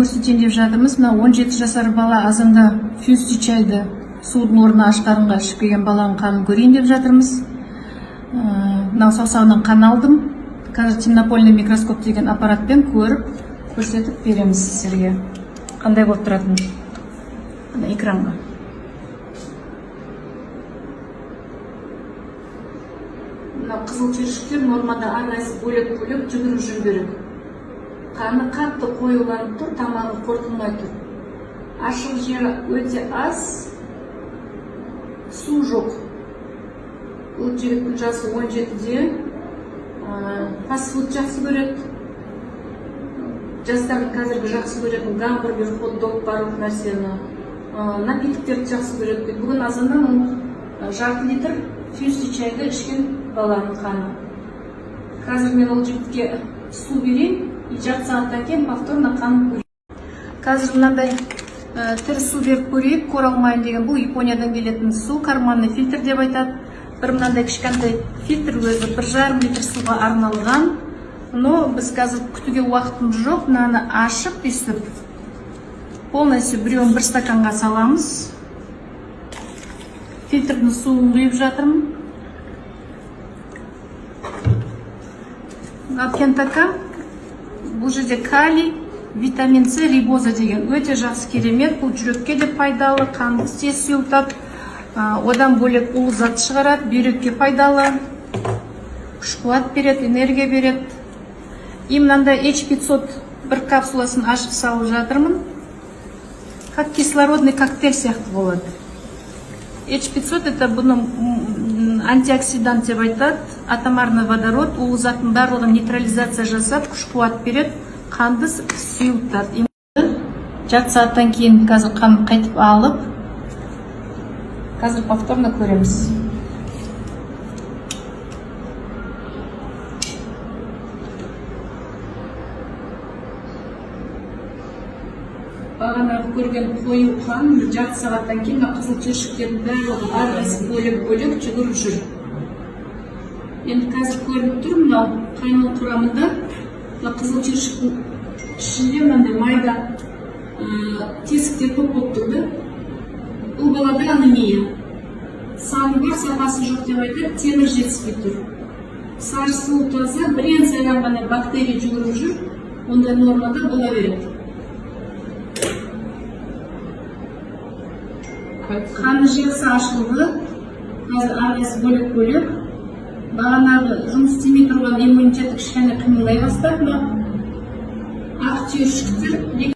көрсетейін деп жатырмыз. Мына 17 жасар бала азанда фюсти чайды судың орнына аш қарынға ішіп келген баланың қанын көрейін деп жатырмыз. Мына саусағынан қан алдым. Қазір темнопольный микроскоп деген аппаратпен көріп, көрсетіп береміз сіздерге. Қандай болып тұратын экранға. Мына қызыл түйіршіктер нормада арнайы бөлек-бөлек жүгіріп жүру керек. Қаны қатты қоюланып тұр, тамағы қорытылмай тұр. Ашық жері өте аз, су жоқ. Бұл жігіттің жасы 17-де, фастфуд жақсы көреді. Жастардың қазіргі жақсы көретін гамбургер, хот-дог барлық нәрсені, напитоктерді жақсы көреді. Бүгін азаннан жарты литр фюсти чайды ішкен баланың қаны. Қазір мен ол жігітке су берейін, жарты сағаттан кейін повторно қан көрейін. Қазір мынандай тірі су беріп көрейік. Коралмайн деген бұл Япониядан келетін су, карманный фильтр деп айтады. Бір мынандай кішкентай фильтр өзі 1,5 литр суға арналған. Но біз қазір күтуге уақытымыз жоқ. Мынаны ашып өйстіп полностью біреуін бір стаканға саламыз. Фильтрдің суын құйып жатырмын. Пентакам, бұл жерде калий, витамин С, рибоза деген өте жақсы керемет. Бұл жүрекке де пайдалы, қанды тез сұйылтады. Одан бөлек улы зат шығарады, бүйрекке пайдалы, күш қуат береді, энергия береді. И мынандай H500 бір капсуласын ашып салып жатырмын. Как кислородный коктейль сияқты болады. H500 это бұны антиоксидант деп айтады. Атомарный водород, улы заттың барлығын нейтрализация жасап, күш қуат береді, қанды сұйылтады. Жарты сағаттан кейін қазір қан қайтып алып, қазір повторно көреміз. Бағанағы көрген қою қан жарты сағаттан кейін қызыл түйіршіктердің барлығы арнайы бөлек-бөлек жүгіріп жүр. Енді қазір көрініп тұр, мынау қанның құрамында қызыл түйіршіктің ішінде мынандай майда тесіктер көп болып тұрды. Бұл балада анемия. Саны бар, сапасы жоқ деп айтады, темір жетіспей тұр. Сары суы таза, бірен сайран ғана бактерия жүгіріп жүр, ондай нормада бола береді. Қаны жақсы ашылды, қазір арнайы бөлек-бөлек. Бағанағы жұмыс істемей тұрған иммунитеті кішкене қимылдай бастады. Ақ түйіршіктер